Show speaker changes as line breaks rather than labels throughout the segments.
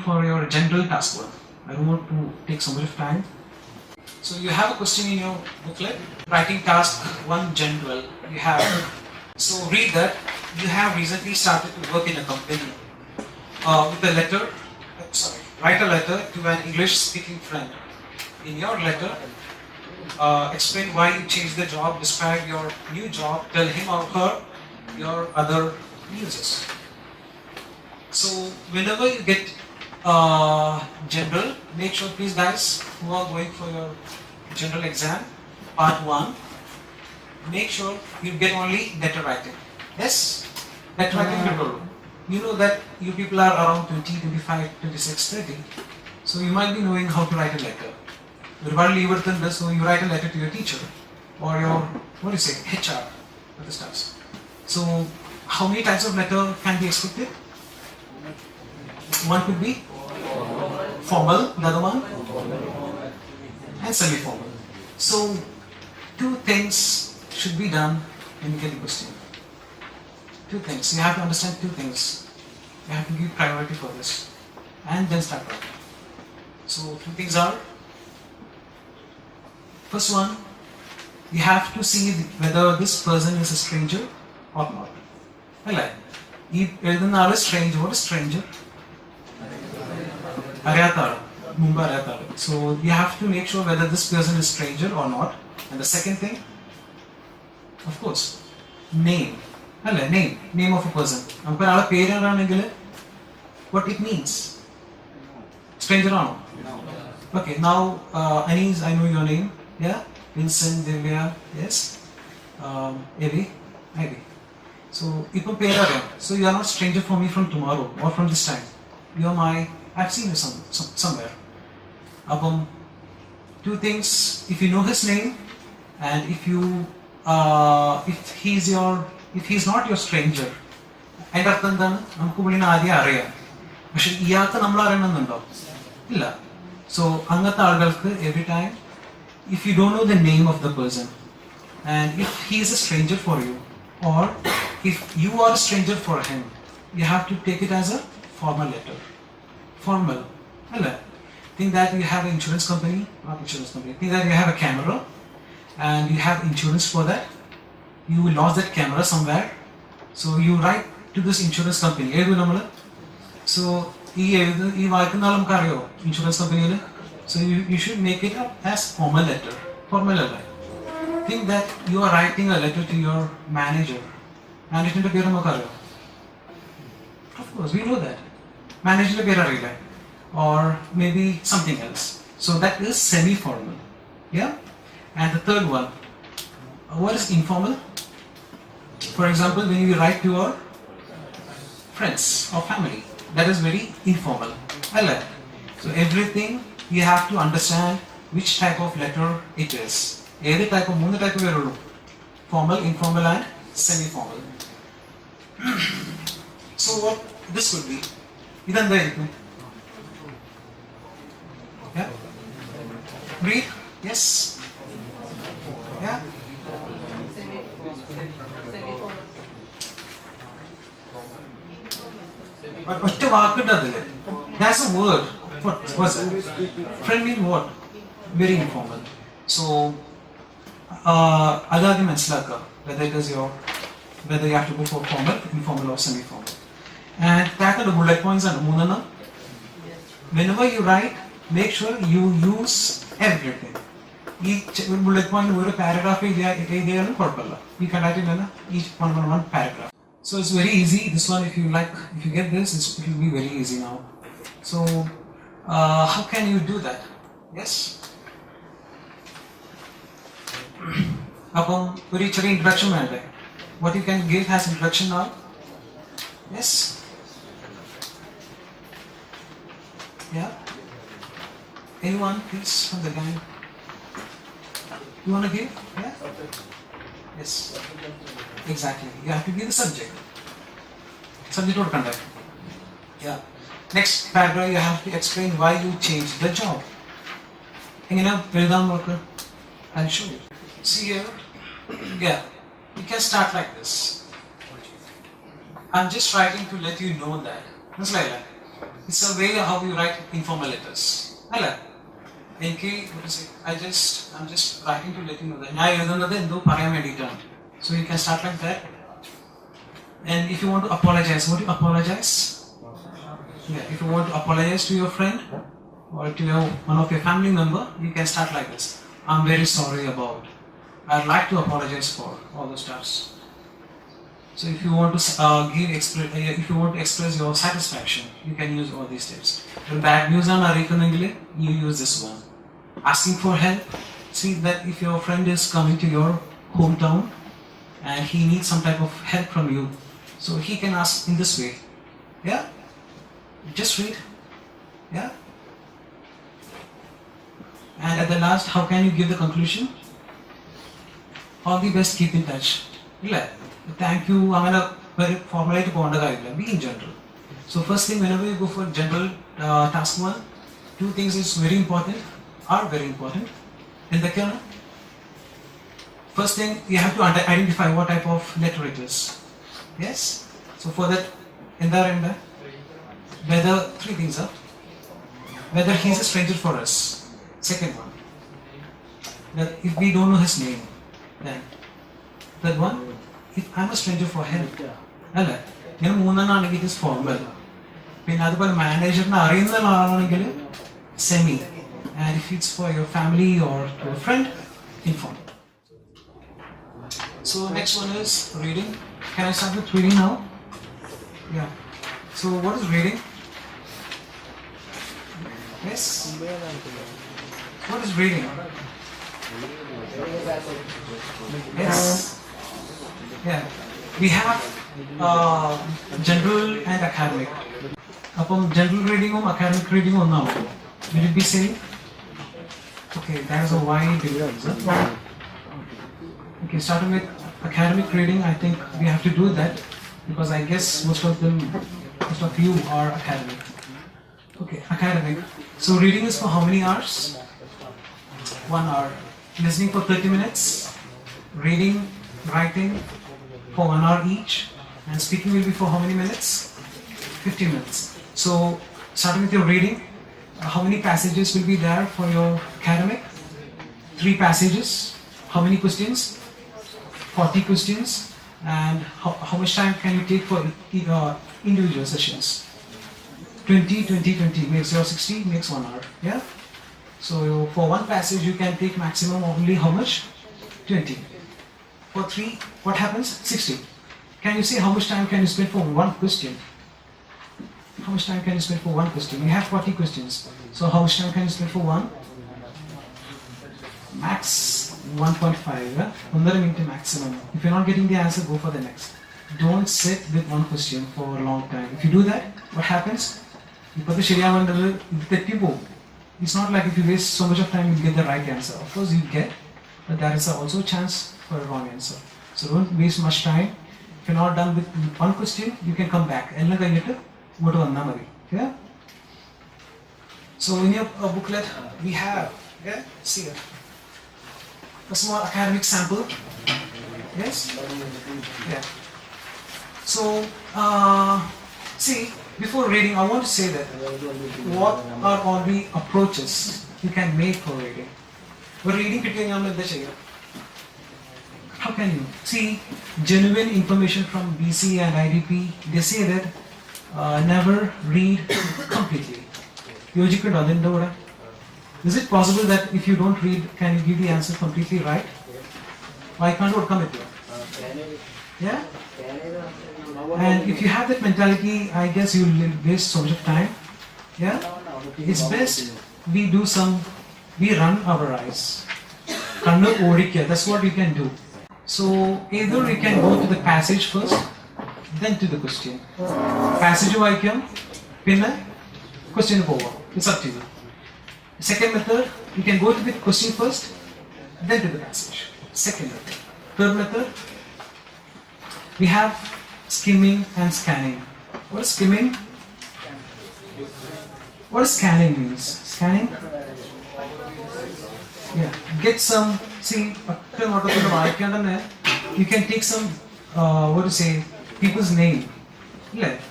for your general task 1. I don't want to take so much of time. So you have a question in your booklet, writing task 1 general. You have, so read that. You have recently started to work in a company with a letter, write a letter to an English speaking friend. In your letter, explain why you changed the job, describe your new job, tell him or her your other uses. So whenever you get general, make sure please guys who are going for your general exam, part 1, make sure you get only letter writing. Yes? Letter writing people. You know that you people are around 20, 25, 26, 30. So you might be knowing how to write a letter. So you write a letter to your teacher or your, what do you say, HR, other stuff. So how many types of letter can be expected? One could be formal, the other one, and semi-formal. So 2 things should be done when you get the question. 2 things. You have to understand 2 things. You have to give priority for this and then start writing. So 2 things are, first one, you have to see whether this person is a stranger or not. Is stranger. What is stranger? So you have to make sure whether this person is stranger or not. And the second thing, of course, name. Name of a person. What it means? Stranger or not? Okay, now Anis, I know your name. Yeah? Vincent, Divya, yes? Evi, maybe. So, so you are not stranger for me from tomorrow or from this time. You are I've seen you somewhere. 2 things, if you know his name and if he's not your stranger, and so every time, if you don't know the name of the person and if he is a stranger for you or if you are a stranger for him, you have to take it as a formal letter. Formal. Think that you have an insurance company, not insurance company. Think that you have a camera and you have insurance for that. You will lost that camera somewhere. So you write to this insurance company. So insurance company. So you should make it up as formal letter. Formal letter. Think that you are writing a letter to your manager. Manager of course, we know that. Manager or maybe something else. So that is semi-formal. Yeah? And the third one, what is informal? For example, when you write to your friends or family, that is very informal. So everything you have to understand which type of letter it is. Every type of formal, informal and semi-formal. So what this could be? Yeah? Read? Yes? Yeah? That's a word. What's that? Friend means what? Very informal. So, whether it is whether you have to go for formal, informal or semi-formal. And that are the bullet points and whenever you write, make sure you use everything. Each bullet point over a paragraph you can write it in each one paragraph. So it's very easy. This one, if you get this, it will be very easy now. So how can you do that? Yes? Introduction. What you can give as introduction now? Yes? Yeah? Anyone, please, from the gang? You want to give? Yeah? Yes. Exactly. You have to give the subject. Subject or conduct. Yeah. Next paragraph, you have to explain why you changed the job. I'll show you. See here? Yeah. You can start like this. I'm just writing to let you know that. Just like that. It's a way how you write informal letters. Alla. എനിക്ക് I'm just writing to let you know that ഞാൻ എഴുതുന്നത് എന്തോ പറയാൻ വേണ്ടിയിട്ടാണ്. So you can start like that. And if you want to apologize, what do you apologize? Yeah, if you want to apologize to your friend or to one of your family member, you can start like this. I'm very sorry about. I'd like to apologize for all the stuffs. So if you want to if you want to express your satisfaction, you can use all these steps. When bad news are അറിയിക്കുന്നെങ്കിൽ you use this one. Asking for help. See that if your friend is coming to your hometown and he needs some type of help from you, so he can ask in this way. Yeah? Just read. Yeah? And at the last, how can you give the conclusion? All the best, keep in touch. Thank you. I'm going to very formulate be in general. So first thing, whenever you go for general task 1, two things is very important, are very important. In the kernel, first thing, you have to identify what type of letter it is. Yes? So for that, in the end, whether three things are, whether he is a stranger for us. Second one, that if we don't know his name, then that one, if I'm a stranger for him, അല്ലേ ഇങ്ങനെ മൂന്നെണ്ണാണെങ്കിൽ it is formal. പിന്നെ അതുപോലെ മാനേജറിനെ അറിയുന്ന ആളാണെങ്കിൽ semi. And if it's for your family or to a friend, informal. So next one is reading. Can I start with reading now? Yeah. So what is reading? Yes. What is reading? Yes. Yeah. We have general and academic. Upon general reading or academic reading or now, will it be same? Okay, that is a wide difference. Okay, starting with academic reading, I think we have to do that because I guess most of you are academic. Okay, academic. So reading is for how many hours? 1 hour. Listening for 30 minutes. Reading, writing for 1 hour each. And speaking will be for how many minutes? 15 minutes. So starting with your reading, how many passages will be there for your academic? 3 passages. How many questions? 40 questions. And how much time can you take for individual sessions? 20 makes your 60, makes 1 hour. Yeah? So for one passage you can take maximum only how much? 20. For 3, what happens? 60. Can you say how much time can you spend for one question? How much time can you spend for one question? You have 40 questions. So how much time can you spend for one? Max 1.5. Yeah? 1 minute maximum. If you're not getting the answer, go for the next. Don't sit with one question for a long time. If you do that, what happens? It's not like if you waste so much of time, you'll get the right answer. Of course you get, but there is also a chance for a wrong answer. So don't waste much time. If you're not done with one question, you can come back. Go to another. Yeah? So in your booklet, we have, yeah, see it. A small academic sample. Yes? Yeah. So, see, before reading, I want to say that what are all the approaches you can make for reading? For reading, how can you see genuine information from BC and IDP? They say that never read completely. Is it possible that if you don't read, can you give the answer completely right? Why can't you come with you? Yeah? And if you have that mentality, I guess you will waste so much of time. Yeah? It's best we run our eyes. That's what we can do. So either we can go to the passage first, then to the question. Passage വായിക്കാം, പിന്നെ question പോവാം. It's up to you. Second method, you can go to the question first, then to the passage. Second method. Third method, we have skimming and scanning. What is skimming? What does scanning means? Scanning? Yeah. Get some, see, you can take some, what to say, people's name.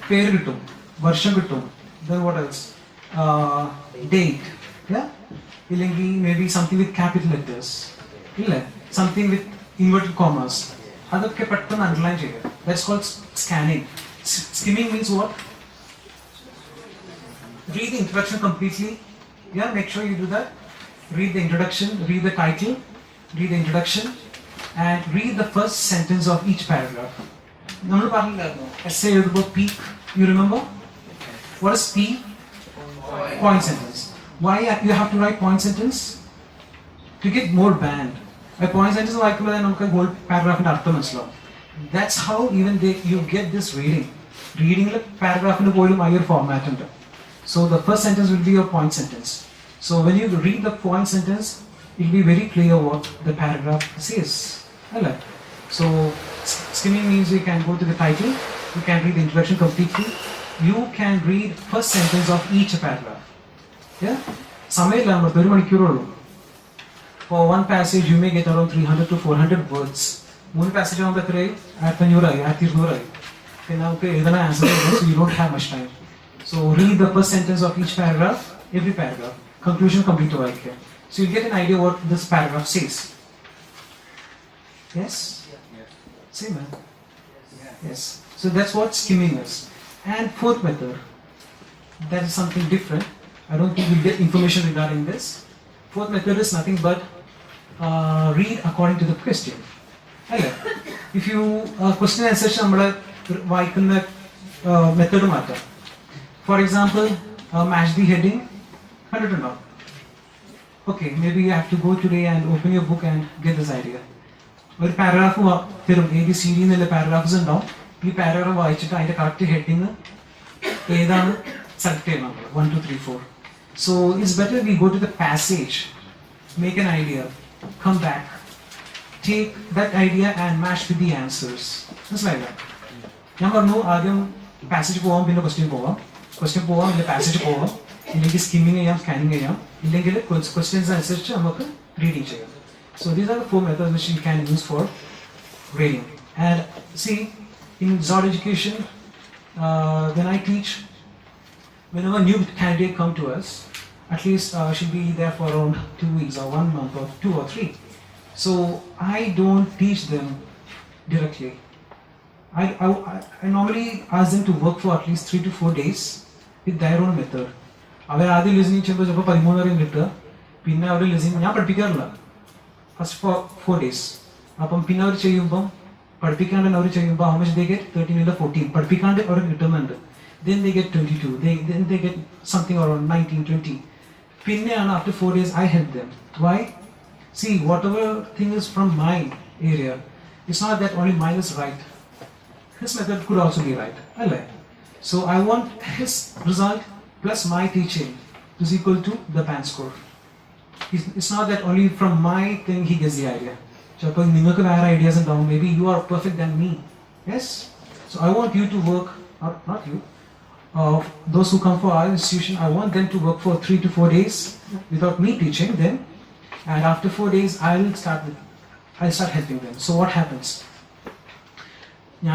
പേര് കിട്ടും, വർഷം കിട്ടും, Then what else? Date. Yeah? Maybe something with capital letters. Something with inverted commas. Underline. That's called scanning. Skimming means what? Read the introduction completely. Yeah, make sure you do that. Read the introduction, read the title, read the introduction, and read the first sentence of each paragraph. Essay about peak. You remember? What is P? Point sentence. Why you have to write point sentence? To get more band. A point sentence is like a whole paragraph in Arthur. That's how even you get this reading. Reading the paragraph in the higher format. So the first sentence will be your point sentence. So when you read the point sentence, it will be very clear what the paragraph says. So skimming means you can go to the title, you can read the introduction completely, you can read first sentence of each paragraph. Yeah? For one passage you may get around 300 to 400 words. One passage on the so you don't have much time. So read the first sentence of each paragraph, every paragraph. Conclusion complete to like. So you get an idea what this paragraph says. Yes? Same man. Yes. So that's what skimming is. And fourth method, that is something different. I don't think you get information regarding this. Fourth method is nothing but read according to the question. If you question and answer method. For example, match the heading. Okay, maybe you have to go today and open your book and get this idea. One paragraph ABCD in the paragraphs and down. This paragraph is the correct heading. 1, 2, 3, 4. So it's better we go to the passage, make an idea, come back, take that idea and match with the answers. Just like that. No, passage question passage skimming scanning questions and answers reading. So these are the 4 methods which you can use for grading. And see, in ZodEDU, when I teach, whenever a new candidate come to us, at least should be there for around 2 weeks or 1 month or 2 or 3. So I don't teach them directly. I normally ask them to work for at least 3 to 4 days with their own method. They listening to listening first for 4 days. How much they get? 13 or 14. Then they get 22. Then they get something around 19, 20. After 4 days, I help them. Why? See, whatever thing is from my area, it's not that only mine is right. His method could also be right. So I want his result plus my teaching is equal to the band score. It's not that only from my thing he gets the idea. So ideas and down, maybe you are perfect than me. Yes? So I want you to work, or not you, those who come for our institution, I want them to work for 3 to 4 days without me teaching them. And after 4 days, I'll start helping them. So what happens? So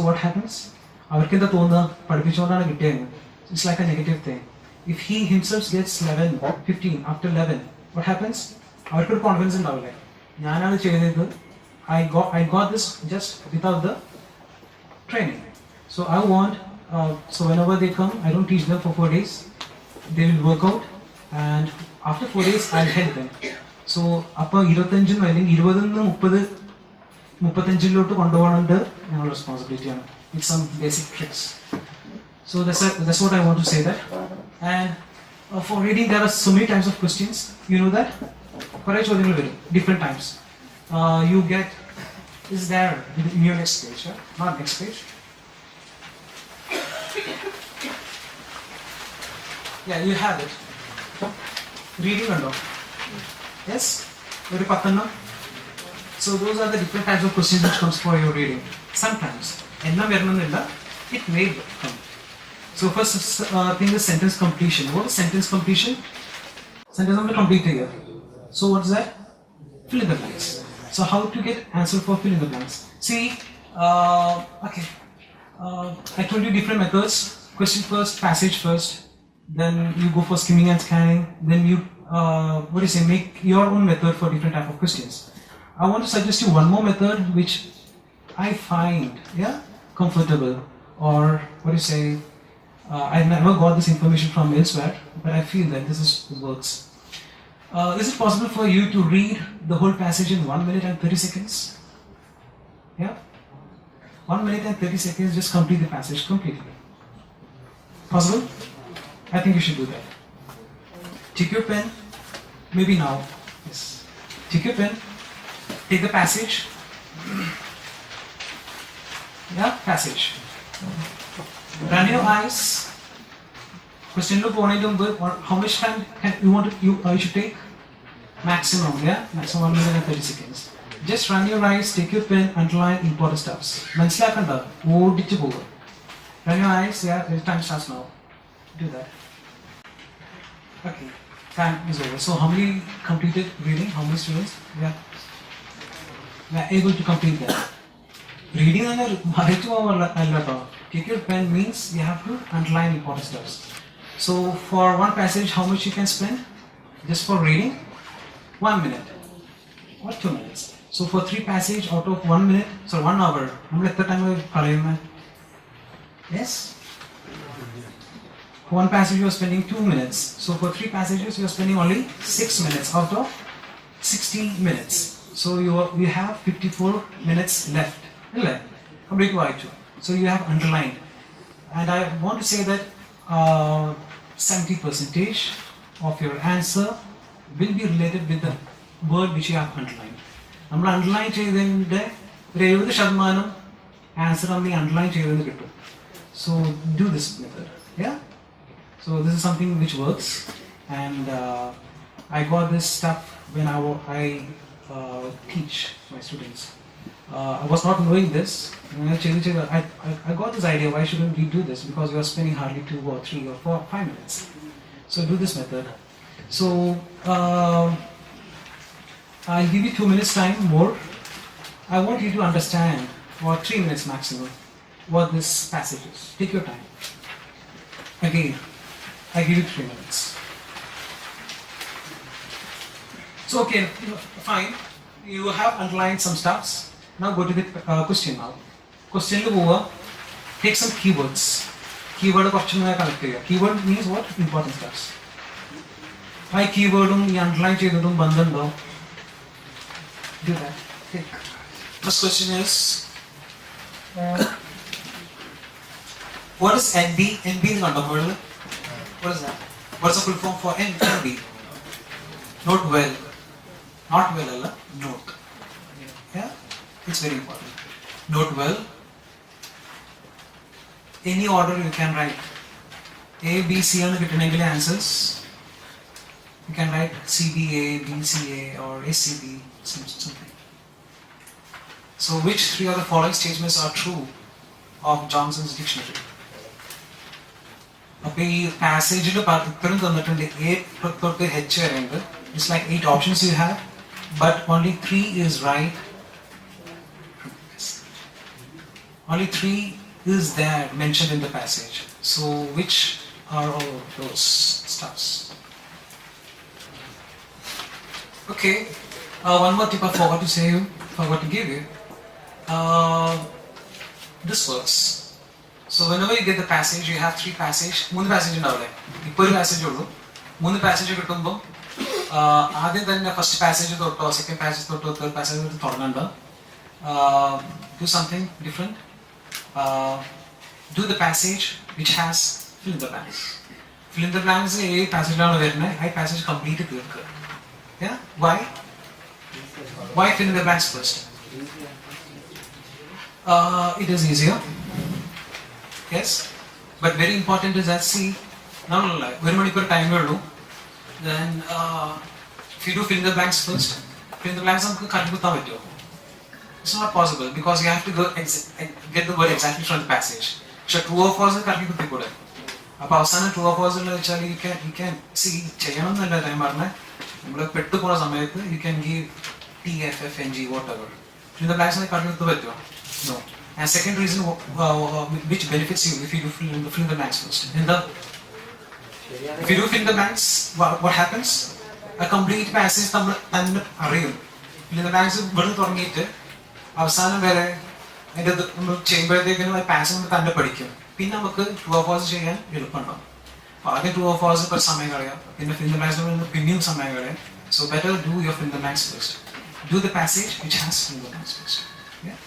what happens? It's like a negative thing. If he himself gets 11, 15, after 11, what happens? Our confidence in level. I got this just without the training. So I want, so whenever they come, I don't teach them for 4 days. They will work out, and after 4 days, I'll help them. So, appa 25 അല്ലെങ്കിൽ 20 35 responsibility with some basic tricks. So that's what I want to say that. And for reading, there are so many types of questions. You know that? Different types. You get is there in your next page, right? Not next page. Yeah, you have it. Reading and all. Yes? Very patana. So those are the different types of questions which comes for your reading. Sometimes, it may come. So first thing is sentence completion. What is sentence completion? Sentence number complete here. So what is that? Fill in the blanks. So how to get answer for fill in the blanks? See, okay. I told you different methods. Question first, passage first. Then you go for skimming and scanning. Then you, make your own method for different type of questions. I want to suggest you one more method which I find, comfortable, or I never got this information from elsewhere, but I feel that this works. Is it possible for you to read the whole passage in 1 minute and 30 seconds? Yeah? 1 minute and 30 seconds, just complete the passage completely. Possible? I think you should do that. Take your pen, maybe now. Yes. Take your pen, take the passage. Yeah, passage. Run your eyes. Question look how much time you should take? Maximum, maximum 1 minute and 30 seconds. Just run your eyes, take your pen, underline important stuffs. Run your eyes, time starts now. Do that. Okay, time is over. So how many completed reading? How many students? We are able to complete that. Reading and take your pen means you have to underline important stuffs. So for one passage, how much you can spend? Just for reading? 1 minute or 2 minutes. So for 3 passages out of 1 minute, so 1 hour, how much time? Yes? For one passage you are spending 2 minutes. So for 3 passages you are spending only 6 minutes out of 60 minutes. So you have 54 minutes left. So you have underlined. And I want to say that 70% of your answer will be related with the word which you have underlined. നമ്മൾ underline ചെയ്തതിൻ്റെ ഒരു 70% answer നമ്മൾ ഈ underline ചെയ്തതെന്ന് കിട്ടും. So do this method. Yeah? So this is something which works, and I got this stuff when I teach my students. I was not knowing this. I got this idea, why shouldn't we do this? Because you are spending hardly 2 or 3 or 4 5 minutes. So do this method. So I'll give you 2 minutes time more. I want you to understand, or 3 minutes maximum, what this passage is. Take your time. Again, I give you 3 minutes. So okay, fine. You have underlined some stuffs. Now go to the question now. Question take some keywords. Keyword connect. Keyword means what? Important stuffs. Why keyword underline bandhan. Do that. Take. First question is, what is NB? NB is not a word. What is that? What's the full form for NB? Note well. Not well, Allah. Note. Yeah? It's very important. Note well. Any order you can write. A, B, C are the answers. You can write CBA, BCA or SCB, something. So which 3 of the following statements are true of Johnson's dictionary? Okay, passage it's like 8 options you have, but only 3 is right. Only 3 is there mentioned in the passage. So which are all of those stuffs? Okay, one more tip I forgot to give you. This works. So whenever you get the passage, you have 3 passages. 3 passages ഉണ്ടാവില്ലേ? ഇപ്പോൾ ഒരു passage ഉള്ളൂ. 3 passages കിട്ടുമ്പോൾ ആദ്യം തന്നെ first passage തൊട്ടോ second passage തൊട്ടോ third passage തൊട്ട് തുടങ്ങണ്ട. Do something different. Do the passage which has fill in the blanks. Fill in the blanks is a passage ആണ് വരുന്നത്. ആ passage complete തീർക്കുക. Yeah? Why? Why fill in the blanks first? It is easier. Yes? But very important is that, see, now very many time will then if you do fill in the blanks first, fill in the blanks it's not possible because you have to go get the word exactly from the passage. So true or false അപ്പോൾ അവസാനം true or false എന്ന് വെച്ചാൽ you can see ചെയ്യണം എന്നല്ല ഞാൻ പറഞ്ഞത്. നമ്മൾ പെട്ടുപോകുന്ന സമയത്ത് you can give TFFNG whatever. In the blanks കണ്ടുപിടുത്ത് പറ്റുമോ? No. And second reason which benefits you if you do fill in the blanks first. If you do fill in the blanks, what happens? A complete passage തന്നെ അറിയും. Fill in the blanks ഇവിടെ തുടങ്ങിയിട്ട് അവസാനം വരെ അതിൻ്റെ നമ്മൾ ചെയ്യുമ്പോഴത്തേക്കും passage തന്നെ പഠിക്കും. പിന്നെ നമുക്ക് ട്രൂ ഓർ ഫാൾസ് ചെയ്യാൻ എളുപ്പമുണ്ടാവും. അപ്പോൾ ആദ്യം ട്രൂ ഓർ ഫാൾസ് per സമയം കളയാം. പിന്നെ fill in the blanks പിന്നെയും സമയം കളയാം. So better do your fill in the blanks first. Do the passage which has fill in the blanks first. Yeah.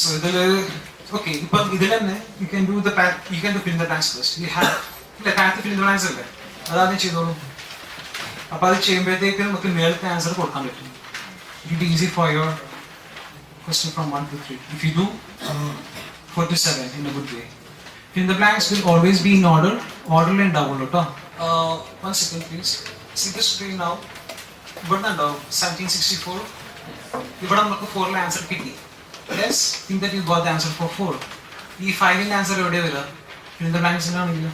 So okay, you can do fill in the blanks first. You have fill in the blanks അല്ലേ അതാദ്യം ചെയ്തോളൂ. അപ്പോൾ അത് ചെയ്യുമ്പോഴത്തേക്കും നമുക്ക് നേരത്തെ answer കൊടുക്കാൻ പറ്റും. It will be easy for your question from 1 to 3. If you do 4 to 7 in a good way. Fill in the blanks will always be in order and double. 1 second please. See the screen now. ഇവിടെ ഉണ്ടാവും 1764. ഇവിടെ നമുക്ക് 4 answer കിട്ടി. Yes, think that you got the answer for 4. ഈ 5 answer എവിടെ വരിക? Fill in the blanks ആണെങ്കിലും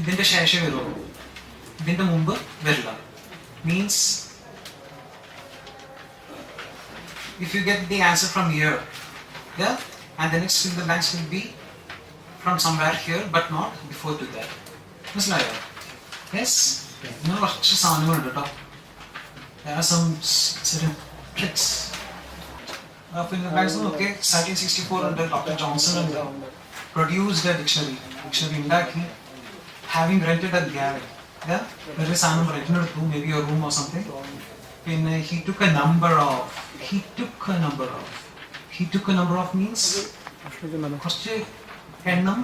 ഇതിന്റെ ശേഷം വരുമോ? ഇതിന്റെ മുമ്പ് വരില്ല. Means if you get the answer from here, yeah, and the next fill in the blanks will be from somewhere here, but not before to that. മനസ്സിലായോ? Yes. ഇങ്ങനെ കുറച്ച് സാധനങ്ങളുണ്ട് കേട്ടോ. There are some certain tricks. Fill in the blanks okay. 1764 under Dr. Johnson and produced a dictionary ഉണ്ടാക്കി, having rented a garret. Yeah, there is some rented a room, maybe a room or something. And he took a number of means കുറച്ച് എണ്ണം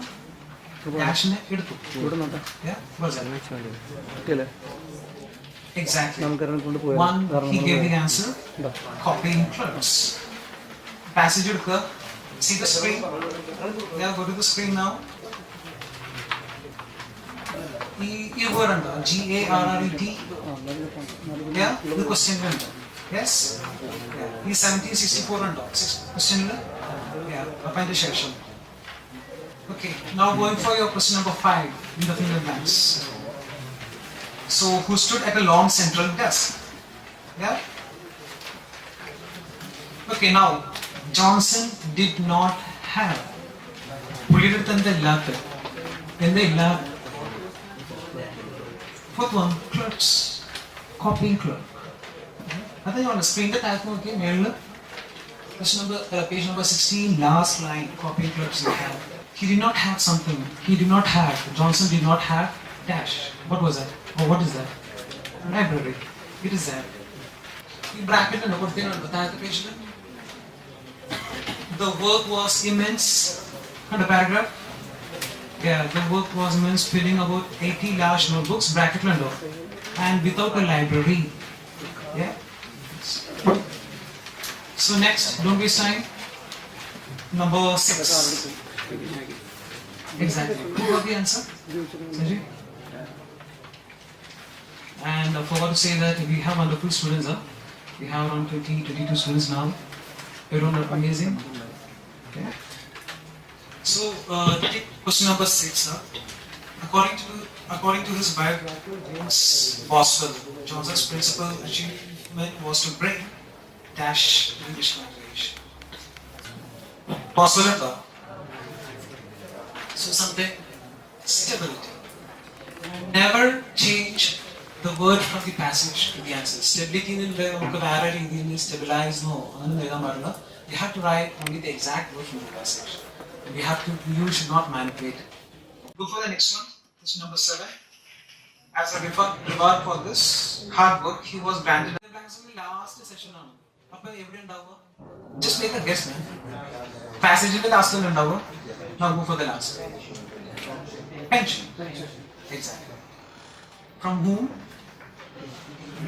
ക്യാഷിനെ എടുത്തു. Yeah, what's that? Exactly. One, he gave the answer. Copying clerks. Passage എടുക്കുക. See the screen? Yeah, go to the screen now. ഈ word ഉണ്ട് GARRET. Yeah, the question ഉണ്ട്. Yes? ഈ 1764 ഉണ്ടോ ക്വസ്റ്റ്യനിൽ? Yeah, അപ്പം അതിന്റെ ശേഷം. Okay, now going for your question number 5 in the fill in the blanks. So, who stood at a long central desk? Yeah? Okay, now, Johnson did not have. പുള്ളിയുടെ അടുത്ത് എന്താ ഇല്ലാത്ത? Fourth one, clerks. Copying clerk. I think on the screen that I have okay, page number 16, last line, copying clerks you have. He did not have something. Johnson did not have dash. What was that? Or what is that? Library. It is that. You bracket and what thing on the page. The work was immense. And the paragraph. Yeah, the work was immense, filling about 80 large notebooks, bracket and without a library. Yeah. So next, don't waste time. Number 6. Exactly. Who got the answer? Sanjay? And I forgot to say that we have wonderful students. We have around 22 students now. Everyone are amazing. Okay. So, question number 6. According to his biographer, James Boswell, Johnson's principal achievement was to bring dash English language. Boswell, so something stability. Never change the word from the passage to the answer. Stability in the stabilize no. You have to write only the exact word from the passage. You should not manipulate. Go for the next one. Question number 7. As a reward for this hard work, he was granted the blanks in the last session. Just make a guess, man. Passage in the last one. Now go for the last. Pension. Exactly. From whom?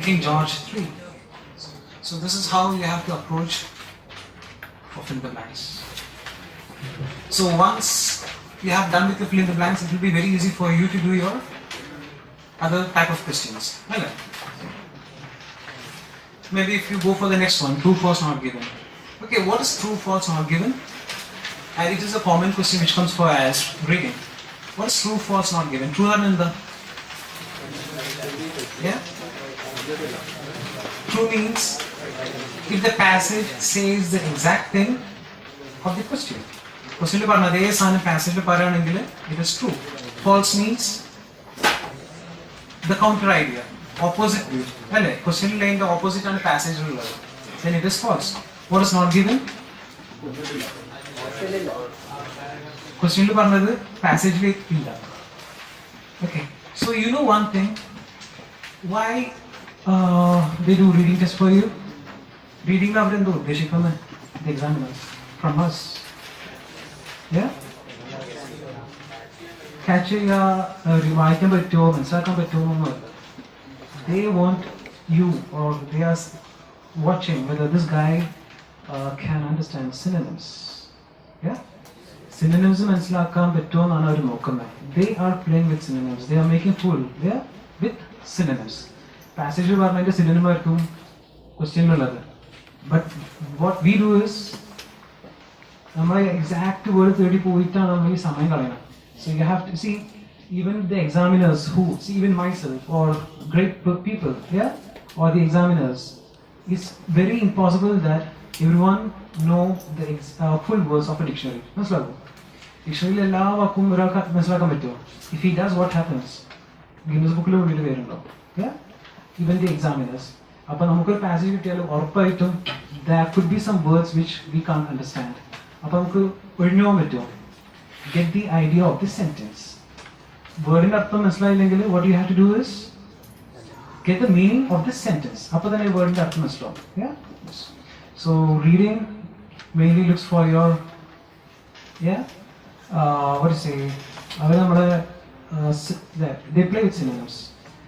King George III. So this is how you have to approach for fill in the blanks. So once you have done with the fill in the blanks, it will be very easy for you to do your other type of questions. Maybe if you go for the next one, true, false, not given. Okay, what is true, false, not given? And it is a common question which comes for as reading. What is true, false, not given? True or in the? Yeah? True means If the passage says the exact thing of the question. Question lu parna adhe saanam passage lu parayanengil it is true. False means the counter idea, opposite view. Alle question lu laying the opposite and passage lu ullathu. Then it is false. What is not given? Question lu parnadu passage lu illa. Okay. So you know one thing. Why they do reading test for you? Reading la avare endu uddeshikkunnu the examiners from us. Yeah? Catch ya വായിക്കാൻ പറ്റുമോ മനസ്സിലാക്കാൻ പറ്റുമോ എന്നല്ല. They want you or they are watching whether this guy can understand synonyms. Yeah? Synonyms മനസ്സിലാക്കാൻ പറ്റുമോ എന്നാണ് അവർ നോക്കുന്നത്. They are playing with synonyms. They are making fool. Yeah? With synonyms. Passage പറഞ്ഞതിന്റെ synonym ആയിരിക്കും question ഉള്ളത്. But what we do is നമ്മളെ exact word തേടി പോയിട്ടാണ് നമ്മൾ ഈ സമയം കളയുന്നത്. So you have to see even the examiners who see even myself or great people, yeah, or the examiners, it's very impossible that everyone know the full words of a dictionary. മനസ്സിലാകും? ഡിക്ഷണറിയിൽ എല്ലാ വാക്കും ഒരാൾക്ക് മനസ്സിലാക്കാൻ പറ്റുമോ? If he does, what happens? Guinness ബുക്കിൽ വീട്ടിൽ പേരുണ്ടാവും. Yeah, even the examiners. അപ്പോൾ നമുക്കൊരു പാസേജ് കിട്ടിയാലും ഉറപ്പായിട്ടും there could be some words which we can't understand. അപ്പോൾ നമുക്ക് ഒഴിഞ്ഞു പോകാൻ പറ്റുമോ? Get the idea of the sentence. വേർഡിന്റെ അർത്ഥം മനസ്സിലായില്ലെങ്കിൽ what you have to do is get the meaning of the sentence. അപ്പോൾ തന്നെ വേർഡിന്റെ അർത്ഥം മനസ്സിലാവും. Yeah? Yes. So reading mainly looks for your what do you say? അവർ നമ്മുടെ they play with synonyms.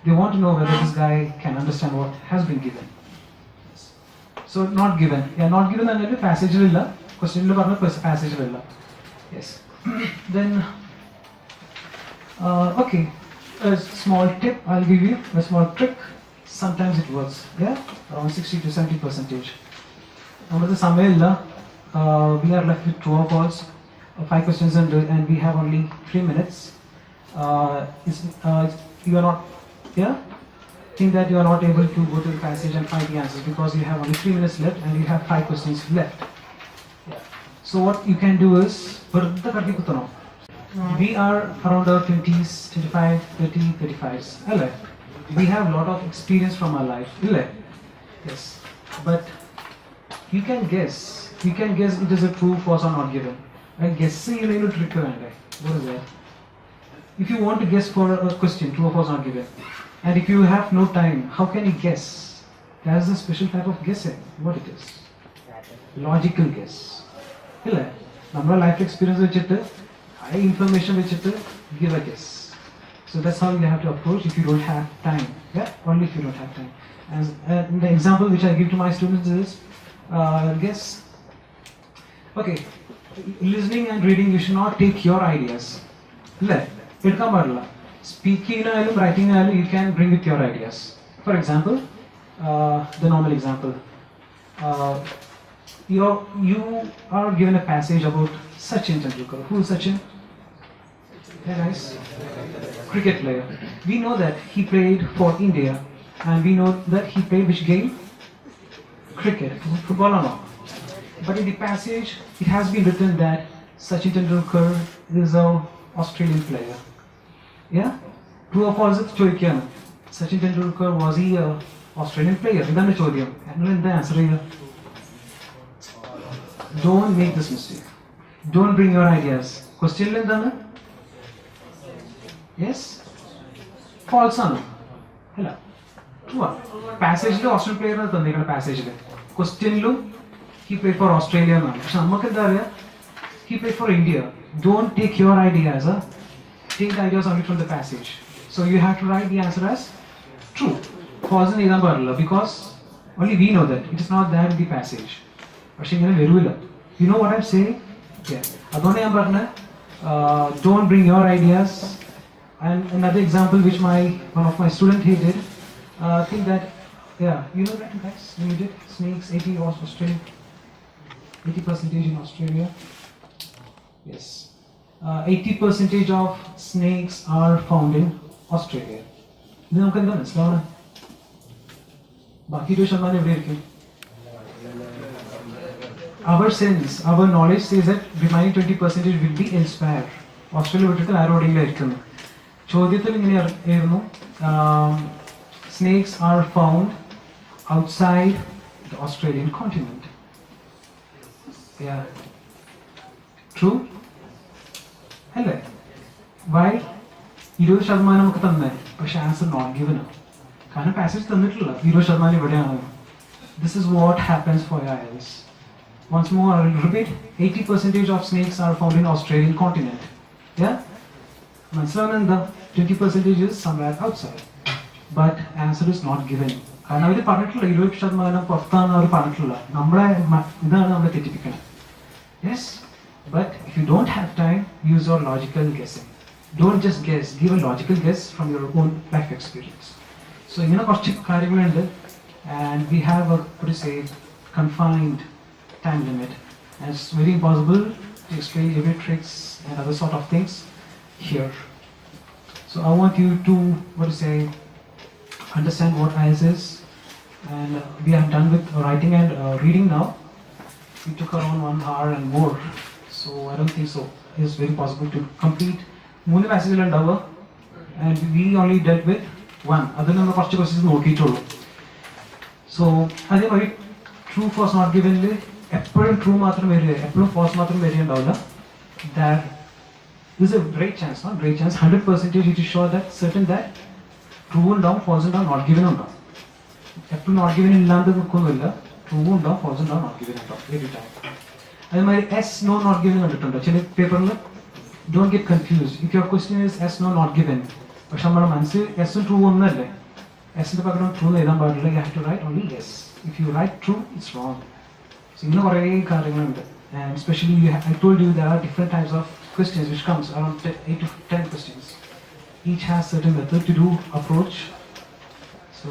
They want to know whether this guy can understand what has been given. So not given. Yeah, not given എന്നൊരു passage ഇല്ല. Question പറഞ്ഞ passage ഇല്ല. Yes. Then okay, a small tip I'll give you, a small trick. Sometimes it works. Yeah, around 60 to 70%. നമ്മുടെ സമയമില്ല. We are left with true or false. 5 questions and we have only 3 minutes. You are not think that you are not able to go to the passage and find the answers because you have only 3 minutes left and you have 5 questions left. So what you can do is we are around our 20s, 25, 30, 35s. We have a lot of experience from our life. Yes. But you can guess it is a true, false or not given. Guessing you need to trick around. What is that? If you want to guess for a question, true or false not given, and if you have no time, how can you guess? That is a special type of guessing. What it is? Logical guess. Our life experience vechittu, high information vechittu, give a guess. So that's how you have to approach if you don't have time. Yeah, only if you don't have time. And the example which I give to my students is, guess. Okay, listening and reading, you should not take your ideas. Speaking and writing, you can bring with your ideas. For example, the normal example. You are given a passage about Sachin Tendulkar. Who is Sachin? Very nice. Cricket player. We know that he played for India and we know that he played which game? Cricket. Football or not? But in the passage, it has been written that Sachin Tendulkar is an Australian player. Yeah? True or false? Sachin Tendulkar, was he an Australian player? That's the answer. Don't make this mistake. Don't bring your ideas. Question yes? False or no? Hello. True. Passage lo Australian player na tandikana passage le. Question lo he played for Australia na. He played for India. Don't take your ideas. Take the ideas only from the passage. So you have to write the answer as true. False because only we know that it is not there in the passage. You know what I'm saying? Yeah. Don't bring your ideas. And another example which one of my students he did, think that you know that guys when you did snakes 80% in Australia. Yes. 80% of snakes are found in Australia. ബാക്കി 20% എവിടെ ആയിരിക്കും? our sense, our knowledge says that remaining 20% will be elsewhere. Australia വിട്ടിട്ട് വേറെ എവിടെയെങ്കിലും ആയിരിക്കുന്നു. ചോദ്യത്തിൽ ഇങ്ങനെയായിരുന്നു, snakes are found outside the Australian continent. Yeah. True? അല്ലേ? Why? 20% നമുക്ക് തന്നെ, പക്ഷെ ആൻസർ നോട്ട് ഗിവൻ ആണ്. കാരണം പാസേജ് തന്നിട്ടില്ല 20% ഇവിടെയാണ്. This is what happens for Ielts. Once more, I will repeat, 80% of snakes are found in Australian continent. Yeah? മനസ്സിലാവുന്ന 20% is somewhere outside. But answer is not given. കാരണം അവർ പറഞ്ഞിട്ടില്ല 20% പുറത്താണ് അവർ പറഞ്ഞിട്ടില്ല. ഇതാണ് നമ്മളെ തെറ്റിപ്പിക്കണം. Yes? But if you don't have time, use your logical guessing. Don't just guess, give a logical guess from your own life experience. So ഇങ്ങനെ കുറച്ച് കാര്യങ്ങളുണ്ട്. And we have a, what do you say, confined time limit. And it's very impossible to explain every tricks and other sort of things here. So I want you to, what do you say, understand what IELTS is. And we are done with writing and reading now. We took around 1 hour and more. So I don't think so. It's very possible to complete 3 passages ഉണ്ടാവുക. And we only dealt with 1. അതിൽ നമ്മൾ കുറച്ച് questions നോക്കിയിട്ടുള്ളൂ. So അതേമാതിരി true false not ഗിവനിൽ എപ്പോഴും true മാത്രം വരിക, എപ്പോഴും false മാത്രം വരികയുണ്ടാവില്ല. That this is a great chance, not great chance, 100% it is sure that certain that true ഉണ്ടാവും, false ഉണ്ടാവും, not given ഉണ്ടാവും. എപ്പോഴും നോട്ട് ഗിവൻ ഇല്ലാണ്ട് നിൽക്കൊന്നുമില്ല. ട്രൂ ഉണ്ടാവും, false ഉണ്ടാവും, not given ഉണ്ടാവും every time. അതേമാതിരി എസ് നോ നോട്ട് ഗിവൻ കണ്ടിട്ടുണ്ട് ചില പേപ്പറിൽ. Don't get confused. If your question is yes no not given, പക്ഷെ നമ്മുടെ മനസ്സിൽ എസും ട്രൂ ഒന്നല്ലേ, എസിന്റെ പകരം ട്രൂ എഴുതാൻ പാടില്ല. You have to write only yes. If you write true, it's wrong. So ഇങ്ങനെ കുറേ കാര്യങ്ങളുണ്ട്. And especially I told you there are different types of questions which comes around 8 to 10 questions. Each has certain method to do approach. So